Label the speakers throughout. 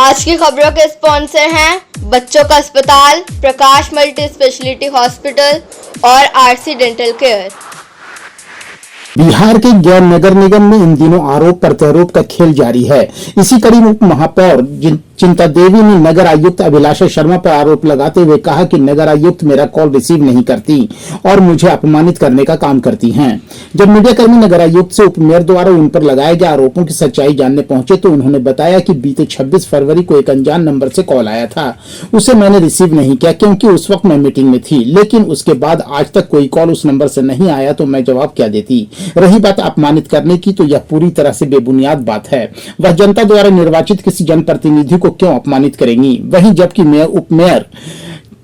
Speaker 1: आज की खबरों के स्पॉन्सर हैं बच्चों का अस्पताल, प्रकाश मल्टी स्पेशलिटी हॉस्पिटल और आरसी डेंटल केयर।
Speaker 2: बिहार के गैर नगर निगम में इन दिनों आरोप प्रत्यारोप का खेल जारी है। इसी कड़ी में उप महापौर चिंता देवी ने नगर आयुक्त अभिलाषा शर्मा पर आरोप लगाते हुए कहा कि नगर आयुक्त मेरा कॉल रिसीव नहीं करती और मुझे अपमानित करने का काम करती हैं। जब मीडियाकर्मी नगर आयुक्त से उपमेयर द्वारा उन पर लगाए गए आरोपों की सच्चाई जानने पहुंचे तो उन्होंने बताया कि बीते 26 फरवरी को एक अनजान नंबर से कॉल आया था। उसे मैंने रिसीव नहीं किया क्योंकि उस वक्त मैं मीटिंग में थी, लेकिन उसके बाद आज तक कोई कॉल उस नंबर से नहीं आया तो मैं जवाब क्या देती। रही बात अपमानित करने की, तो यह पूरी तरह से बेबुनियाद बात है। वह जनता द्वारा निर्वाचित किसी जनप्रतिनिधि को क्यों अपमानित करेंगी। वहीं जबकि मेयर उपमेयर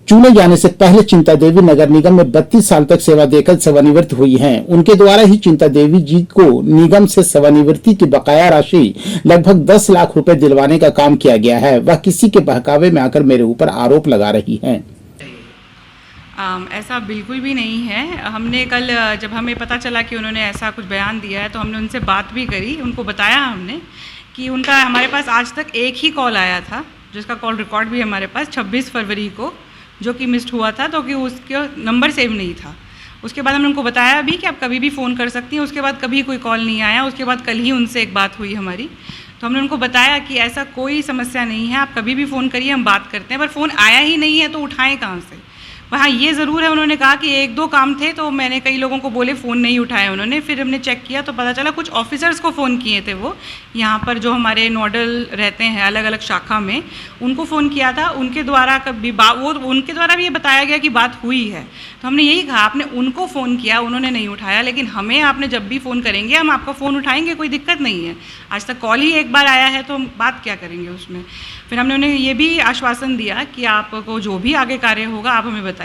Speaker 2: चुने जाने से पहले चिंता देवी नगर निगम में 32 साल तक सेवा देकर सेवानिवृत्त हुई हैं। उनके द्वारा ही चिंता देवी जी को निगम से सेवानिवृत्ति की बकाया राशि लगभग 10 लाख रुपए दिलवाने का काम किया गया है। वह किसी के बहकावे में आकर मेरे ऊपर आरोप लगा रही हैं।
Speaker 3: ऐसा बिल्कुल भी नहीं है। हमने कल जब हमें पता चला कि उन्होंने ऐसा कुछ बयान दिया है तो हमने उनसे बात भी करी। उनको बताया हमने कि उनका हमारे पास आज तक एक ही कॉल आया था, जिसका कॉल रिकॉर्ड भी हमारे पास 26 फरवरी को, जो कि मिस्ड हुआ था, तो कि उसका नंबर सेव नहीं था। उसके बाद हमने उनको बताया भी कि आप कभी भी फ़ोन कर सकती हैं। उसके बाद कभी कोई कॉल नहीं आया। उसके बाद कल ही उनसे एक बात हुई हमारी, तो हमने उनको बताया कि ऐसा कोई समस्या नहीं है, आप कभी भी फ़ोन करिए, हम बात करते हैं। पर फ़ोन आया ही नहीं है तो उठाएं कहाँ से। वहाँ ये ज़रूर है, उन्होंने कहा कि 1-2 काम थे तो मैंने कई लोगों को बोले, फ़ोन नहीं उठाया उन्होंने। फिर हमने चेक किया तो पता चला कुछ ऑफिसर्स को फ़ोन किए थे वो, यहाँ पर जो हमारे नोडल रहते हैं अलग अलग शाखा में, उनको फ़ोन किया था। उनके द्वारा कभी उनके द्वारा भी ये बताया गया कि बात हुई है। तो हमने यही कहा, आपने उनको फ़ोन किया, उन्होंने नहीं उठाया, लेकिन हमें आपने जब भी फ़ोन करेंगे हम आपका फ़ोन उठाएंगे, कोई दिक्कत नहीं है। आज तक कॉल ही एक बार आया है तो हम बात क्या करेंगे उसमें। फिर हमने उन्हें ये भी आश्वासन दिया कि आपको जो भी आगे कार्य होगा आप हमें बताइए।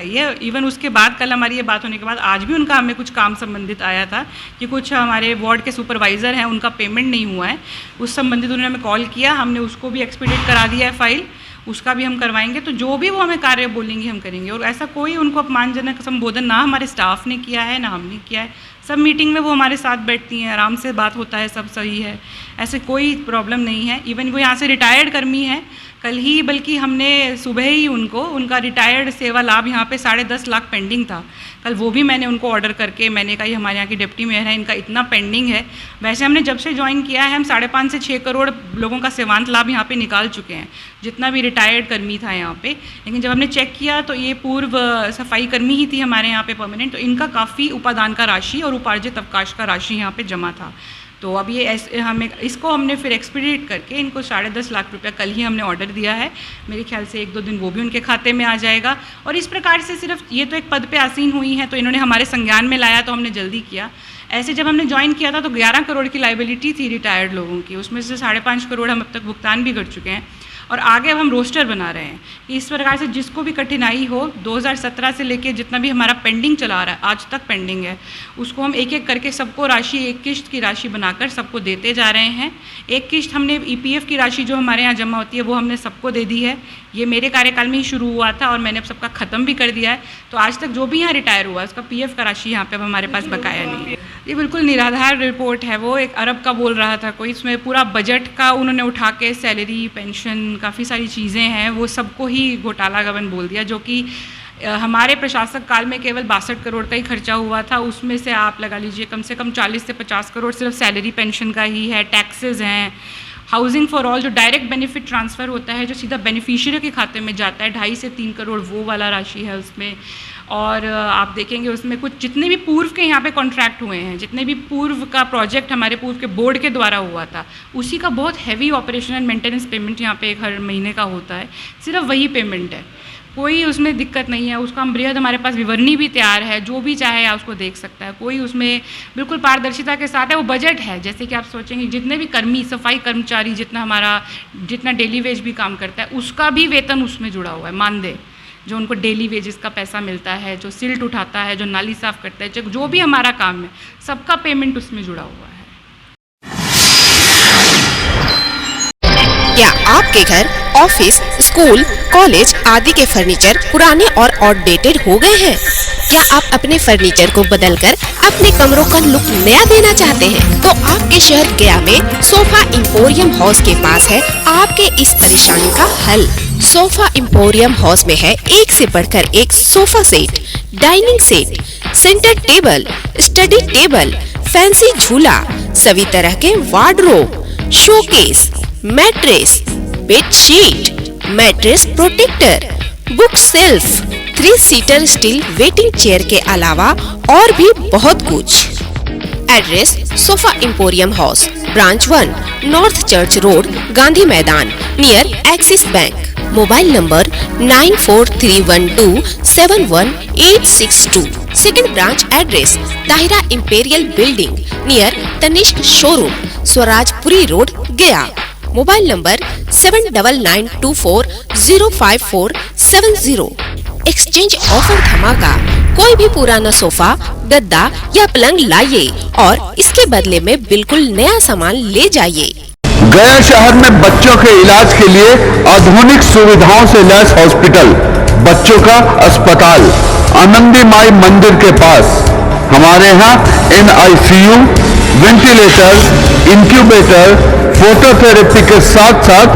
Speaker 3: इवन उसके बाद कल हमारी ये बात होने के बाद आज भी उनका हमें कुछ काम संबंधित आया था कि कुछ हमारे वार्ड के सुपरवाइज़र हैं, उनका पेमेंट नहीं हुआ है, उस संबंधित उन्होंने हमें कॉल किया। हमने उसको भी एक्सपीडिएट करा दिया है फाइल, उसका भी हम करवाएंगे। तो जो भी वो हमें कार्य बोलेंगे हम करेंगे। और ऐसा कोई उनको अपमानजनक संबोधन ना हमारे स्टाफ ने किया है ना हमने किया है। सब मीटिंग में वो हमारे साथ बैठती हैं, आराम से बात होता है, सब सही है, ऐसे कोई प्रॉब्लम नहीं है। इवन वो यहाँ से रिटायर्ड कर्मी हैं, कल ही बल्कि हमने सुबह ही उनका रिटायर्ड सेवा लाभ यहाँ पे 10.5 लाख पेंडिंग था। कल वो भी मैंने उनको ऑर्डर करके मैंने कहा, ये हमारे यहाँ की डिप्टी मेयर है, इनका इतना पेंडिंग है। वैसे हमने जब से ज्वाइन किया है हम 5.5 से 6 करोड़ लोगों का सेवांत लाभ यहाँ पे निकाल चुके हैं, जितना भी रिटायर्ड कर्मी था यहाँ पे। लेकिन जब हमने चेक किया तो ये पूर्व सफाई कर्मी ही थी हमारे यहाँ पे परमानेंट, तो इनका काफ़ी उपादान का राशि और उपार्जित अवकाश का राशि यहाँ पे जमा था। तो अब ये इसको हमने फिर एक्सपीडिएट करके इनको 10.5 लाख रुपया कल ही हमने ऑर्डर दिया है। मेरे ख्याल से 1-2 दिन वो भी उनके खाते में आ जाएगा। और इस प्रकार से सिर्फ ये तो एक पद पे आसीन हुई हैं तो इन्होंने हमारे संज्ञान में लाया तो हमने जल्दी किया। ऐसे जब हमने ज्वाइन किया था तो 11 करोड़ की लाइबिलिटी थी रिटायर्ड लोगों की, उसमें से 5.5 करोड़ हम अब तक भुगतान भी कर चुके हैं। और आगे अब हम रोस्टर बना रहे हैं कि इस प्रकार से जिसको भी कठिनाई हो, 2017 से लेके जितना भी हमारा पेंडिंग चला रहा है, आज तक पेंडिंग है, उसको हम एक एक करके सबको राशि, एक किश्त की राशि बनाकर सबको देते जा रहे हैं। एक किश्त हमने EPF की राशि जो हमारे यहाँ जमा होती है वो हमने सबको दे दी है। ये मेरे कार्यकाल में ही शुरू हुआ था और मैंने अब सबका ख़त्म भी कर दिया है। तो आज तक जो भी यहाँ रिटायर हुआ उसका PF का राशि यहाँ पे अब हमारे पास बकाया नहीं है। ये बिल्कुल निराधार रिपोर्ट है। वो 1 अरब का बोल रहा था कोई, इसमें पूरा बजट का उन्होंने उठा के सैलरी, पेंशन, काफ़ी सारी चीज़ें हैं, वो सबको ही घोटाला गबन बोल दिया। जो कि हमारे प्रशासक काल में केवल 62 करोड़ का ही खर्चा हुआ था। उसमें से आप लगा लीजिए कम से कम 40 से 50 करोड़ सिर्फ सैलरी पेंशन का ही है। टैक्सेस हैं, हाउसिंग फॉर ऑल जो डायरेक्ट बेनिफिट ट्रांसफ़र होता है, जो सीधा बेनिफिशियरी के खाते में जाता है, 2.5 से 3 करोड़ वो वाला राशि है उसमें। और आप देखेंगे उसमें कुछ जितने भी पूर्व के यहाँ पे कॉन्ट्रैक्ट हुए हैं, जितने भी पूर्व का प्रोजेक्ट हमारे पूर्व के बोर्ड के द्वारा हुआ था, उसी का बहुत heavy operation and maintenance payment यहाँ पे हर महीने का होता है। सिर्फ वही पेमेंट है, कोई उसमें दिक्कत नहीं है। उसका हम बृहद हमारे पास विवरणी भी तैयार है, जो भी चाहे आप उसको देख सकता है। कोई उसमें बिल्कुल पारदर्शिता के साथ है। वो बजट है, जैसे कि आप सोचेंगे जितने भी कर्मी, सफाई कर्मचारी, जितना डेली वेज भी काम करता है उसका भी वेतन उसमें जुड़ा हुआ है। मानदेय जो उनको डेली वेजेस का पैसा मिलता है, जो सिल्ट उठाता है, जो नाली साफ़ करता है, जो भी हमारा काम है, सबका पेमेंट उसमें जुड़ा हुआ है।
Speaker 4: क्या आपके घर, ऑफिस, स्कूल, कॉलेज आदि के फर्नीचर पुराने और आउटडेटेड हो गए हैं? क्या आप अपने फर्नीचर को बदलकर अपने कमरों का लुक नया देना चाहते हैं? तो आपके शहर गया में सोफा इंपोरियम हाउस के पास है आपके इस परेशानी का हल। सोफा इंपोरियम हाउस में है एक से बढ़कर एक sofa set, dining set, center table, study table, fancy झूला, सभी तरह के wardrobe, showcase, mattress, bedsheet, mattress protector, book shelf, 3 seater steel waiting chair के अलावा और भी बहुत कुछ। Address sofa emporium house, branch 1, north church road, Gandhi Maidan, near Axis Bank. Mobile number 9431271862। Second branch address Tahira imperial building near Tanishq showroom, Swarajpuri road, Gaya. Mobile number 7999240540। Exchange offer धमाका। कोई भी पुराना सोफा, गद्दा या पलंग लाइए और इसके बदले में बिल्कुल नया सामान ले जाइए।
Speaker 5: गया शहर में बच्चों के इलाज के लिए आधुनिक सुविधाओं से लैस हॉस्पिटल, बच्चों का अस्पताल, आनंदी माई मंदिर के पास। हमारे यहाँ NICU, वेंटिलेटर, इंक्यूबेटर, फोटोथेरेपी के साथ साथ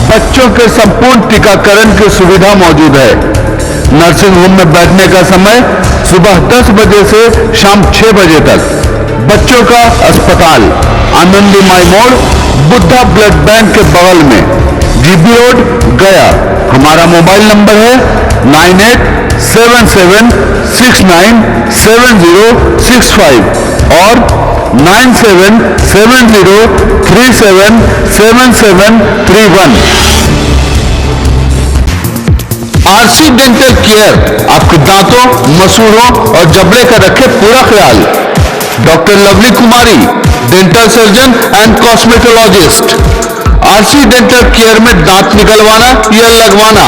Speaker 5: बच्चों के संपूर्ण टीकाकरण की सुविधा मौजूद है। नर्सिंग होम में बैठने का समय सुबह 10 बजे से शाम 6 बजे तक। बच्चों का अस्पताल आनंदी माई मोड़, बुद्धा ब्लड बैंक के बगल में, GB रोड, गया। हमारा मोबाइल नंबर है 9877697065 और 9770377731। RC डेंटल केयर आपके दांतों, मसूड़ों और जबड़े का रखे पूरा ख्याल। Doctor lovely Kumari, dental surgeon and cosmetologist. RC dental care में दांत निकलवाना या लगवाना,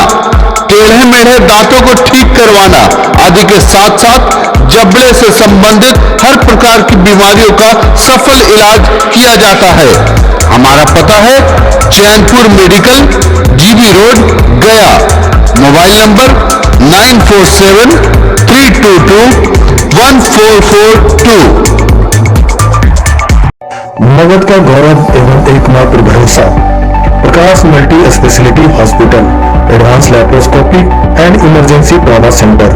Speaker 5: टेढ़े मेढ़े दांतों को ठीक करवाना आदि के साथ साथ जबड़े से संबंधित हर प्रकार की बीमारियों का सफल इलाज किया जाता है। हमारा पता है Chainpur medical, GB road, Gaya. Mobile number 9473221442।
Speaker 6: Magadh का गौरव एवं एकमात्र भरोसा Prakash multi speciality hospital, advance laparoscopic and emergency trauma centre.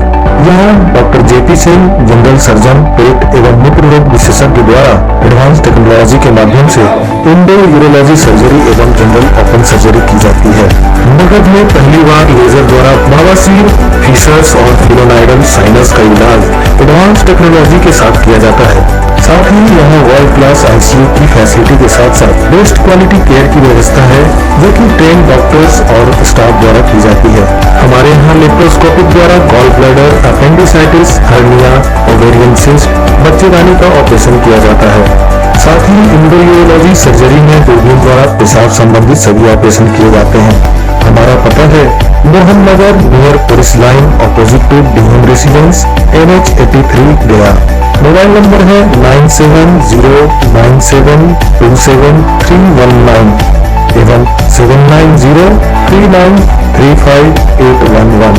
Speaker 6: यहाँ doctor JP Singh, general surgeon, पेट एवं मूत्र रोग विशेषज्ञ द्वारा एडवांस टेक्नोलॉजी के माध्यम से इंडो यूरोलॉजी सर्जरी एवं जनरल ओपन सर्जरी की जाती है। मगध में पहली बार लेजर द्वारा बवासीर, फीसर्स और फिलोनाइडल साइनस का इलाज एडवांस टेक्नोलॉजी के साथ किया जाता है। साथ ही यहाँ वर्ल्ड क्लास ICU की फैसिलिटी के साथ साथ बेस्ट क्वालिटी केयर की व्यवस्था है, जो कि ट्रेन डॉक्टर्स और स्टाफ द्वारा की जाती है। हमारे यहाँ लेप्रोस्कोपिक द्वारा gall bladder, appendicitis, hernia, ovarian cyst, बच्चेदानी का ऑपरेशन किया जाता है। साथ ही इंडोयूरोलॉजी सर्जरी में दूरबीन द्वारा पेशाब संबंधित सभी ऑपरेशन किए जाते हैं। हमारा पता है Mohan Nagar, near police line, opposite to DM residence, NH 83, गया। मोबाइल नंबर है 9709727319 एवं 7903935811।